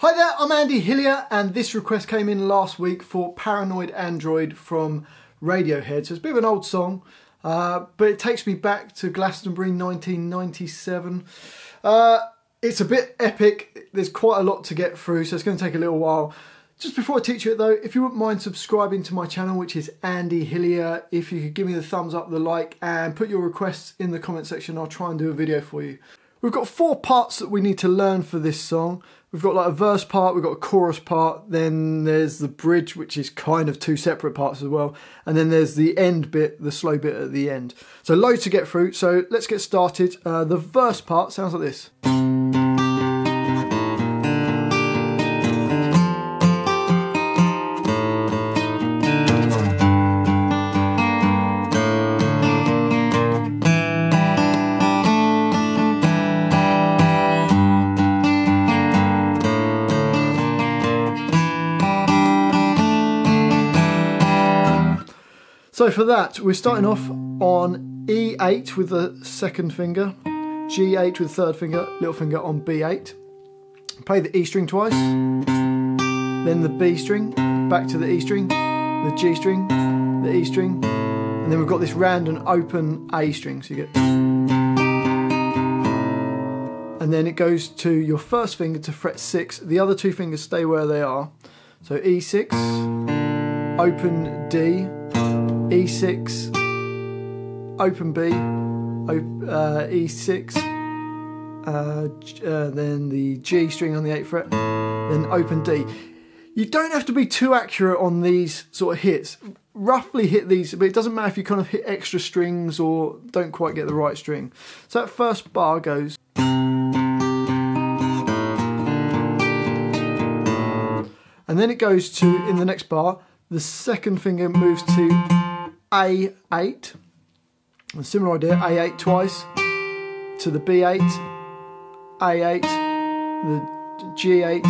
Hi there, I'm Andy Hillier, and this request came in last week for Paranoid Android from Radiohead. So it's a bit of an old song, but it takes me back to Glastonbury 1997. It's a bit epic. There's quite a lot to get through, so it's going to take a little while. Just before I teach you it though, if you wouldn't mind subscribing to my channel, which is Andy Hillier, if you could give me the thumbs up, the like, and put your requests in the comment section, I'll try and do a video for you. We've got 4 parts that we need to learn for this song. We've got like a verse part, we've got a chorus part, then there's the bridge, which is kind of 2 separate parts as well, and then there's the end bit, the slow bit at the end. So loads to get through, so let's get started. The verse part sounds like this. So for that, we're starting off on E8 with the 2nd finger, G8 with the 3rd finger, little finger on B8. Play the E string twice, then the B string, back to the E string, the G string, the E string, and then we've got this random open A string, so you get... And then it goes to your 1st finger to fret 6, the other 2 fingers stay where they are. So E6, open D, E6, open B, E6, then the G string on the 8th fret, then open D. You don't have to be too accurate on these sort of hits. Roughly hit these, but it doesn't matter if you kind of hit extra strings or don't quite get the right string. So that first bar goes... And then it goes to, in the next bar, the 2nd finger moves to A8, a similar idea, A8 twice, to the B8, A8, the G8,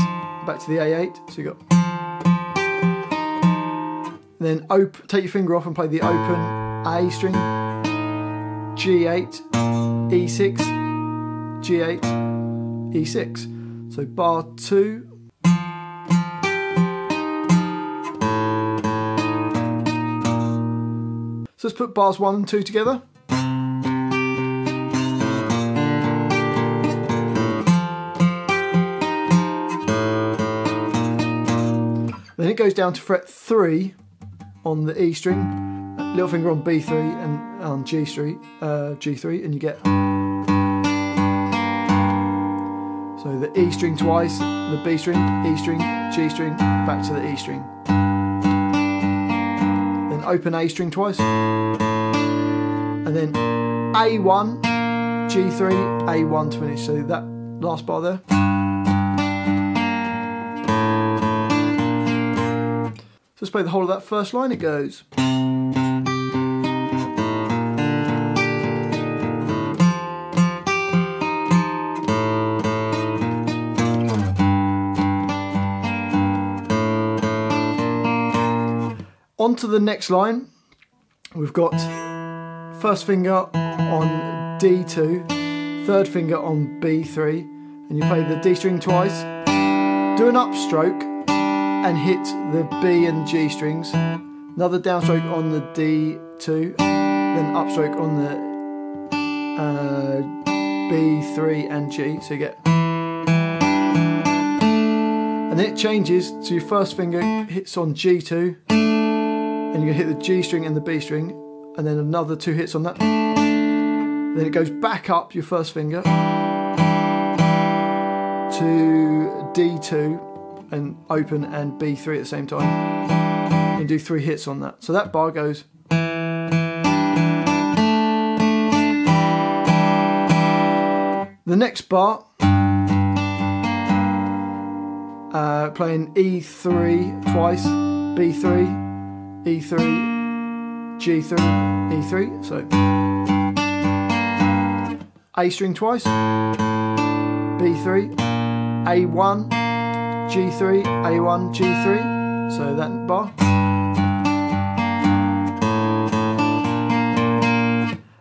back to the A8, so you got... And then take your finger off and play the open A string, G8, E6, G8, E6. So bar 2, so let's put bars 1 and 2 together. Then it goes down to fret 3 on the E string, little finger on B3 and on G3, and you get... So the E string twice, the B string, E string, G string, back to the E string. Open A string twice, and then A1, G3, A1 to finish. So that last bar there. So let's play the whole of that first line. It goes. On to the next line, we've got 1st finger on D2, 3rd finger on B3, and you play the D string twice, do an upstroke and hit the B and G strings, another downstroke on the D2, then upstroke on the B3 and G, so you get... And then it changes to your 1st finger hits on G2, and you're going to hit the G string and the B string, and then another 2 hits on that. Then it goes back up your 1st finger to D2 and open and B3 at the same time, and do 3 hits on that. So that bar goes... The next bar, playing E3 twice, B3, E3, G3, E3, so A string twice, B3, A1, G3, A1, G3, so that bar.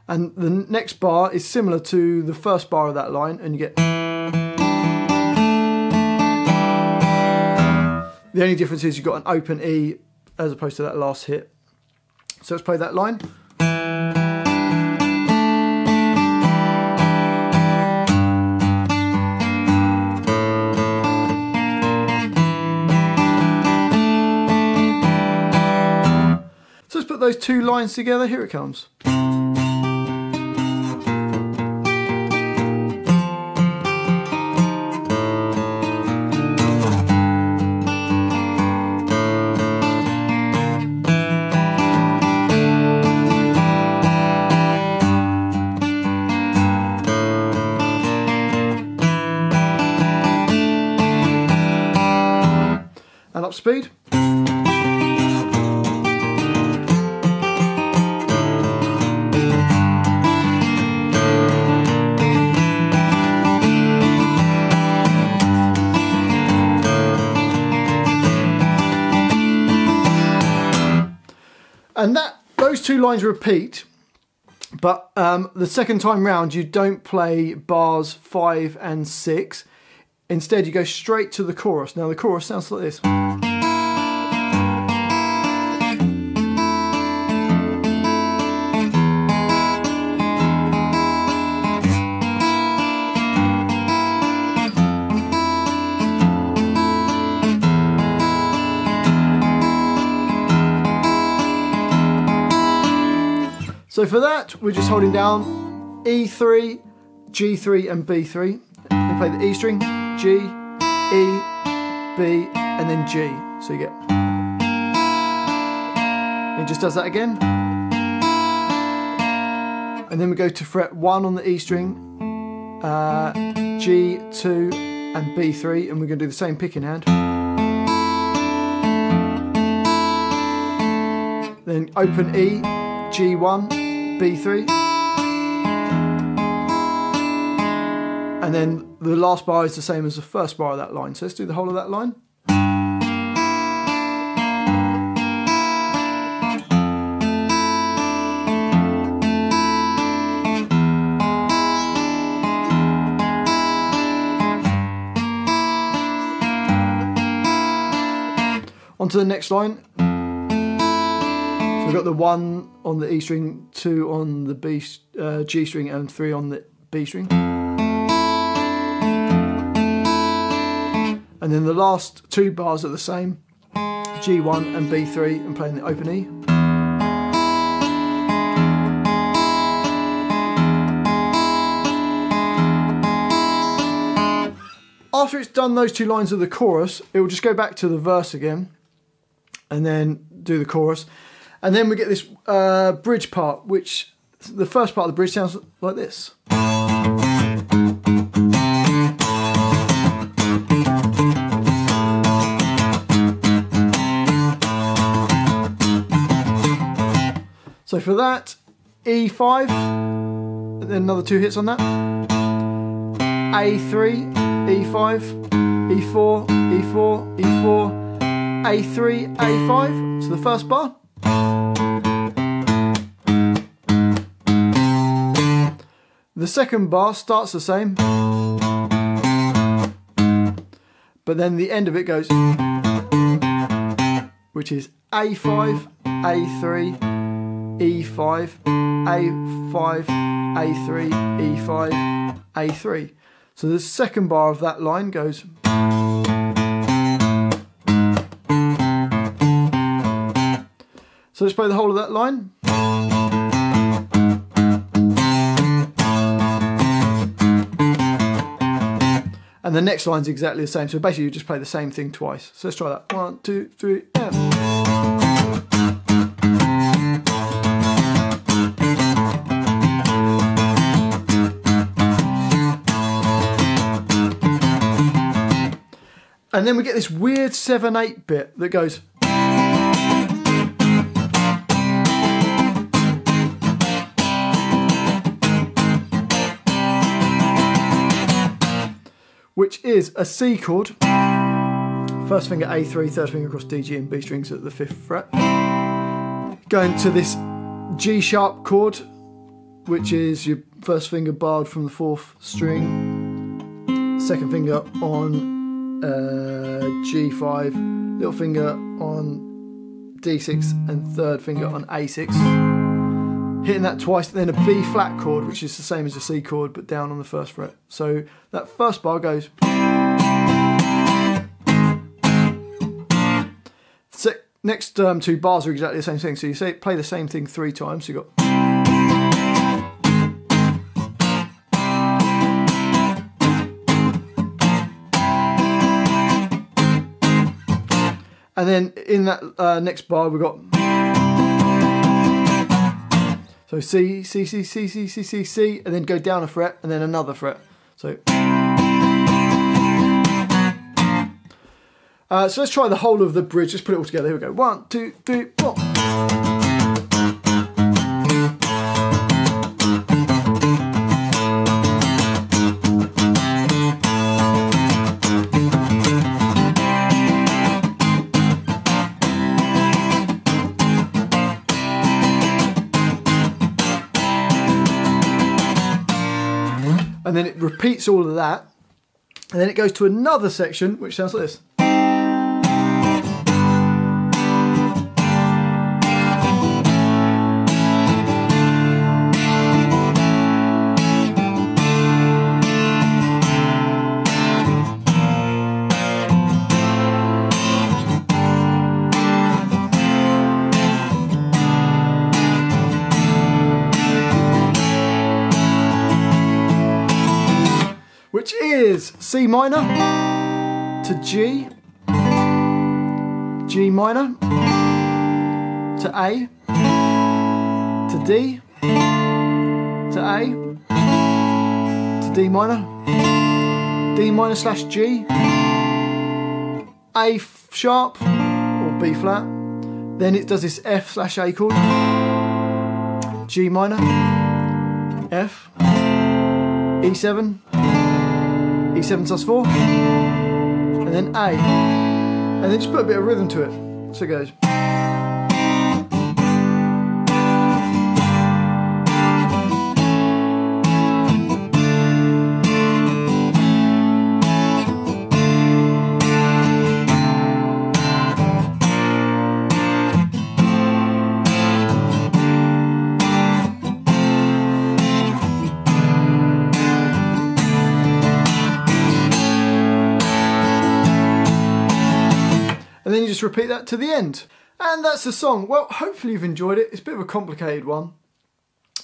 And the next bar is similar to the first bar of that line, and you get... The only difference is you've got an open E as opposed to that last hit. So let's play that line. So let's put those two lines together. Here it comes. And up speed. And those two lines repeat, but the second time round you don't play bars 5 and 6. Instead you go straight to the chorus. Now the chorus sounds like this. So for that, we're just holding down E3, G3 and B3. We play the E string, G, E, B, and then G. So you get... It just does that again. And then we go to fret 1 on the E string, G2 and B3, and we're going to do the same picking hand. Then open E, G1, B3, and then the last bar is the same as the first bar of that line. So let's do the whole of that line. On to the next line. We've got the 1 on the E string, 2 on the G string, and 3 on the B string. And then the last 2 bars are the same, G1 and B3, and playing the open E. After it's done those 2 lines of the chorus, it will just go back to the verse again, and then do the chorus. And then we get this bridge part, which the first part of the bridge sounds like this. So for that, E5, and then another 2 hits on that. A3, E5, E4, E4, E4, A3, A5. So the first bar. The second bar starts the same, but then the end of it goes, which is A5, A3, E5, A5, A3, E5, A3. So the second bar of that line goes. So let's play the whole of that line. And the next line's exactly the same. So basically you just play the same thing twice. So let's try that. 1, 2, 3, and. And then we get this weird 7/8 bit that goes. Which is a C chord. First finger A3, third finger across D, G and B strings at the 5th fret. Going to this G sharp chord, which is your first finger barred from the 4th string. Second finger on G5, little finger on D6 and third finger on A6. Hitting that twice, then a B flat chord, which is the same as a C chord, but down on the first fret. So that first bar goes. Next two bars are exactly the same thing. So you play the same thing 3 times. So you got. And then in that next bar we've got. So C, C, C, C, C, C, C, C, and then go down a fret, and then another fret. So let's try the whole of the bridge. Let's put it all together. Here we go. 1, 2, 3, 4. And then it repeats all of that, and then it goes to another section which sounds like this. Which is C minor to G, G minor to A, to D, to A, to D minor, D minor slash G, A sharp or B flat, then it does this F slash A chord, G minor, F, E7, E7 sus4, and then A, and then just put a bit of rhythm to it. So it goes. And then you just repeat that to the end. And that's the song. Well, hopefully you've enjoyed it. It's a bit of a complicated one.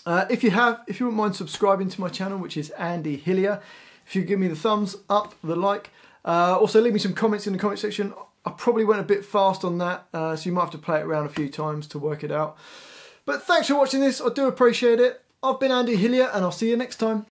If you wouldn't mind subscribing to my channel, which is Andy Hillier, if you give me the thumbs up, the like. Also leave me some comments in the comment section. I probably went a bit fast on that, so you might have to play it around a few times to work it out. But thanks for watching this. I do appreciate it. I've been Andy Hillier, and I'll see you next time.